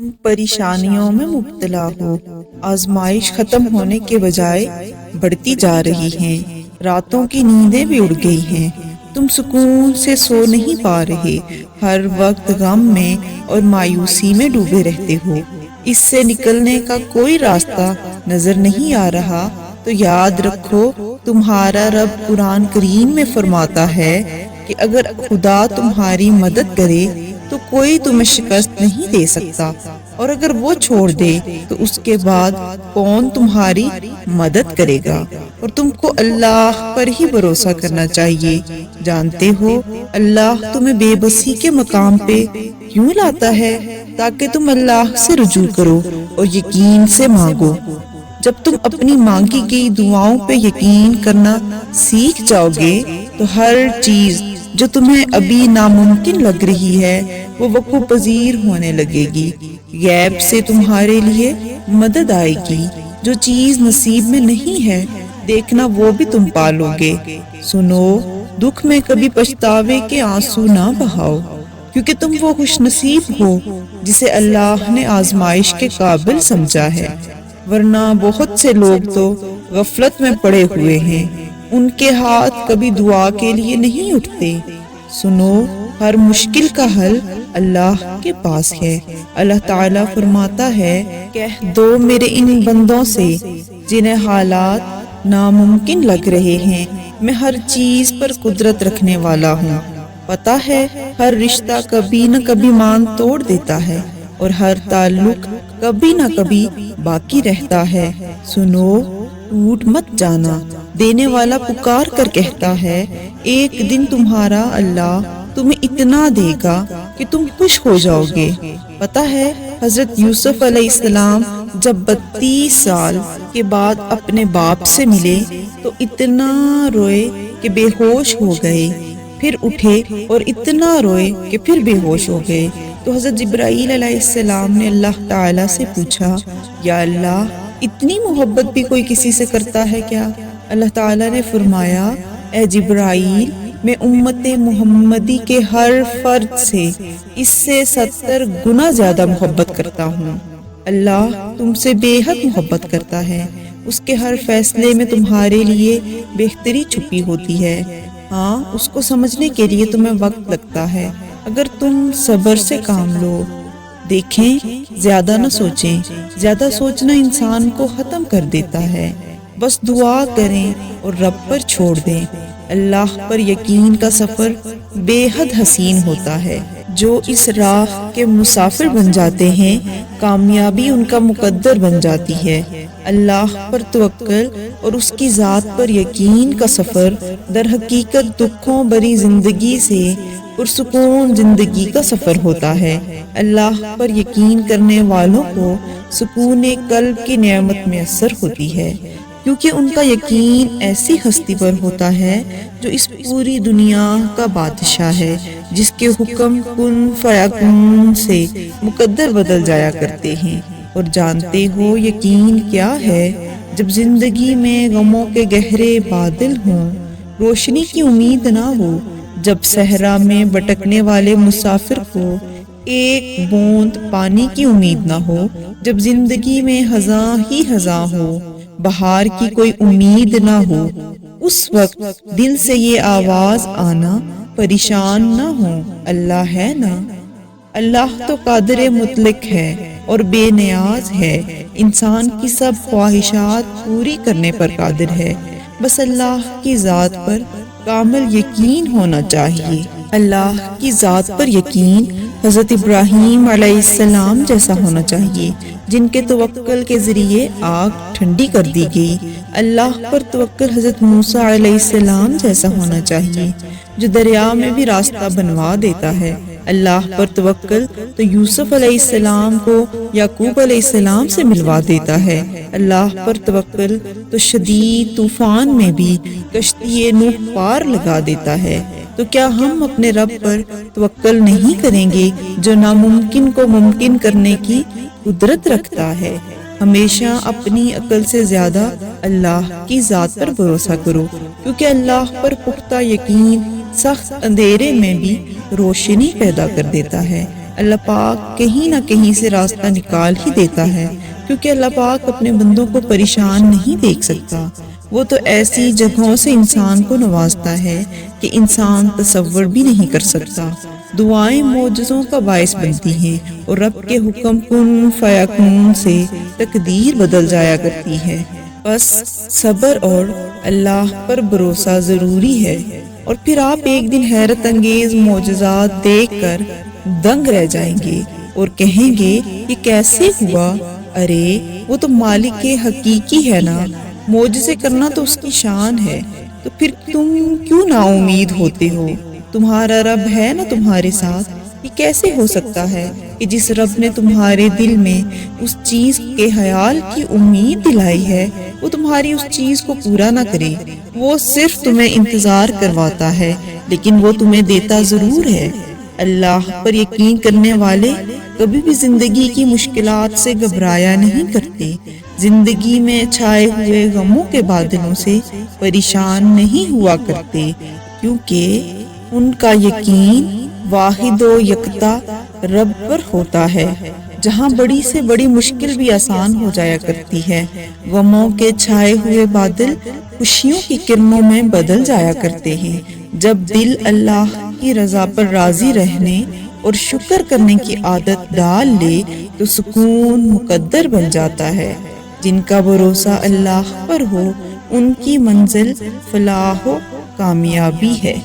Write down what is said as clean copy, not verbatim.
تم پریشانیوں میں مبتلا ہو، آزمائش ختم ہونے کے بجائے بڑھتی جا رہی ہیں، راتوں کی نیندیں بھی اڑ گئی ہیں، تم سکون سے سو نہیں پا رہے، ہر وقت غم میں اور مایوسی میں ڈوبے رہتے ہو، اس سے نکلنے کا کوئی راستہ نظر نہیں آ رہا، تو یاد رکھو تمہارا رب قرآن کریم میں فرماتا ہے کہ اگر خدا تمہاری مدد کرے تو کوئی تمہیں شکست نہیں دے سکتا، اور اگر وہ چھوڑ دے تو اس کے بعد کون تمہاری مدد کرے گا، اور تم کو اللہ پر ہی بھروسہ کرنا چاہیے۔ جانتے ہو اللہ تمہیں بے بسی کے مقام پہ کیوں لاتا ہے؟ تاکہ تم اللہ سے رجوع کرو اور یقین سے مانگو۔ جب تم اپنی مانگی گئی دعاؤں پہ یقین کرنا سیکھ جاؤ گے تو ہر چیز جو تمہیں ابھی ناممکن لگ رہی ہے وہ وقوع پذیر ہونے لگے گی، غیب سے تمہارے لیے مدد آئے گی، جو چیز نصیب میں نہیں ہے دیکھنا وہ بھی تم پالو گے۔ سنو، دکھ میں کبھی پچھتاوے کے آنسو نہ بہاؤ، کیونکہ تم وہ خوش نصیب ہو جسے اللہ نے آزمائش کے قابل سمجھا ہے، ورنہ بہت سے لوگ تو غفلت میں پڑے ہوئے ہیں، ان کے ہاتھ کبھی دعا کے لیے نہیں اٹھتے۔ سنو، ہر مشکل کا حل اللہ کے پاس ہے۔ اللہ تعالیٰ فرماتا ہے، کہہ دو میرے ان بندوں سے جنہیں حالات ناممکن لگ رہے ہیں، میں ہر چیز پر قدرت رکھنے والا ہوں۔ پتہ ہے ہر رشتہ کبھی نہ کبھی مان توڑ دیتا ہے اور ہر تعلق کبھی نہ کبھی باقی رہتا ہے۔ سنو، ٹوٹ مت جانا، دینے والا پکار کر کہتا ہے، ایک دن تمہارا اللہ تمہیں اتنا دے گا کہ تم خوش ہو جاؤ گے۔ پتہ ہے حضرت یوسف علیہ السلام جب 32 سال کے بعد اپنے باپ سے ملے تو اتنا روئے کہ بے ہوش ہو گئے، پھر اٹھے اور اتنا روئے کہ پھر بے ہوش ہو گئے، تو حضرت جبرائیل علیہ السلام نے اللہ تعالیٰ سے پوچھا، یا اللہ اتنی محبت بھی کوئی کسی سے کرتا ہے کیا؟ اللہ تعالیٰ نے فرمایا، اے جبرائیل، میں امت محمدی کے ہر فرد سے اس سے 70 گنا زیادہ محبت کرتا ہوں۔ اللہ تم سے بے حد محبت کرتا ہے، اس کے ہر فیصلے میں تمہارے لیے بہتری چھپی ہوتی ہے۔ ہاں، اس کو سمجھنے کے لیے تمہیں وقت لگتا ہے، اگر تم صبر سے کام لو۔ دیکھیں، زیادہ نہ سوچیں، زیادہ سوچنا انسان کو ختم کر دیتا ہے، بس دعا کریں اور رب پر چھوڑ دیں۔ اللہ پر یقین کا سفر بے حد حسین ہوتا ہے، جو اس راہ کے مسافر بن جاتے ہیں کامیابی ان کا مقدر بن جاتی ہے۔ اللہ پر توکل اور اس کی ذات پر یقین کا سفر در حقیقت دکھوں بری زندگی سے پرسکون زندگی کا سفر ہوتا ہے۔ اللہ پر یقین کرنے والوں کو سکون قلب کی نعمت میسر ہوتی ہے، کیونکہ ان کا یقین ایسی ہستی پر ہوتا ہے جو اس پوری دنیا کا بادشاہ ہے، جس کے حکم کن فیکون سے مقدر بدل جایا کرتے ہیں۔ اور جانتے ہو یقین کیا ہے؟ جب زندگی میں غموں کے گہرے بادل ہوں، روشنی کی امید نہ ہو، جب صحرا میں بھٹکنے والے مسافر کو ایک بوند پانی کی امید نہ ہو، جب زندگی میں خزاں ہی خزاں ہو، بہار کی کوئی امید نہ ہو، اس وقت دل سے یہ آواز آنا، پریشان نہ ہو، اللہ ہے نا۔ اللہ تو قادر مطلق ہے اور بے نیاز ہے، انسان کی سب خواہشات پوری کرنے پر قادر ہے، بس اللہ کی ذات پر کامل یقین ہونا چاہیے۔ اللہ کی ذات پر یقین حضرت ابراہیم علیہ السلام جیسا ہونا چاہیے، جن کے توکل کے ذریعے آگ ٹھنڈی کر دی گئی۔ اللہ پر توکل حضرت موسیٰ علیہ السلام جیسا ہونا چاہیے، جو دریا میں بھی راستہ بنوا دیتا ہے۔ اللہ پر توکل تو یوسف علیہ السلام کو یعقوب علیہ السلام سے ملوا دیتا ہے۔ اللہ پر توکل تو شدید طوفان میں بھی کشتی نوح پار لگا دیتا ہے۔ تو کیا ہم اپنے رب پر توکل نہیں کریں گے جو ناممکن کو ممکن کرنے کی قدرت رکھتا ہے؟ ہمیشہ اپنی عقل سے زیادہ اللہ کی ذات پر بھروسہ کرو، کیونکہ اللہ پر پختہ یقین سخت اندھیرے میں بھی روشنی پیدا کر دیتا ہے۔ اللہ پاک کہیں نہ کہیں سے راستہ نکال ہی دیتا ہے، کیونکہ اللہ پاک اپنے بندوں کو پریشان نہیں دیکھ سکتا۔ وہ تو ایسی جگہوں سے انسان کو نوازتا ہے کہ انسان تصور بھی نہیں کر سکتا۔ دعائیں معجزوں کا باعث بنتی ہیں اور رب کے حکم کن فیکون سے تقدیر بدل جایا کرتی ہے۔ بس صبر اور اللہ پر بھروسہ ضروری ہے، اور پھر آپ ایک دن حیرت انگیز معجزات دیکھ کر دنگ رہ جائیں گے اور کہیں گے یہ کیسے ہوا؟ ارے وہ تو مالک حقیقی ہے نا، معجزے کرنا تو اس کی شان ہے، تو پھر تم کیوں نا امید ہوتے ہو؟ تمہارا رب ہے نا تمہارے ساتھ۔ یہ کیسے ہو سکتا ہے کہ جس رب نے تمہارے دل میں اس چیز کے خیال کی امید دلائی ہے وہ تمہاری اس چیز کو پورا نہ کرے؟ وہ صرف تمہیں انتظار کرواتا ہے، لیکن وہ تمہیں دیتا ضرور ہے۔ اللہ پر یقین کرنے والے کبھی بھی زندگی کی مشکلات سے گھبرایا نہیں کرتے، زندگی میں چھائے ہوئے غموں کے بادلوں سے پریشان نہیں ہوا کرتے، کیونکہ ان کا یقین واحد و یکتا رب پر ہوتا ہے۔ جہاں بڑی سے بڑی مشکل بھی آسان ہو جایا کرتی ہے، غموں کے چھائے ہوئے بادل خوشیوں کی کرنوں میں بدل جایا کرتے ہیں۔ جب دل اللہ کی رضا پر راضی رہنے اور شکر کرنے کی عادت ڈال لے تو سکون مقدر بن جاتا ہے۔ جن کا بھروسہ اللہ پر ہو ان کی منزل فلاح و کامیابی ہے۔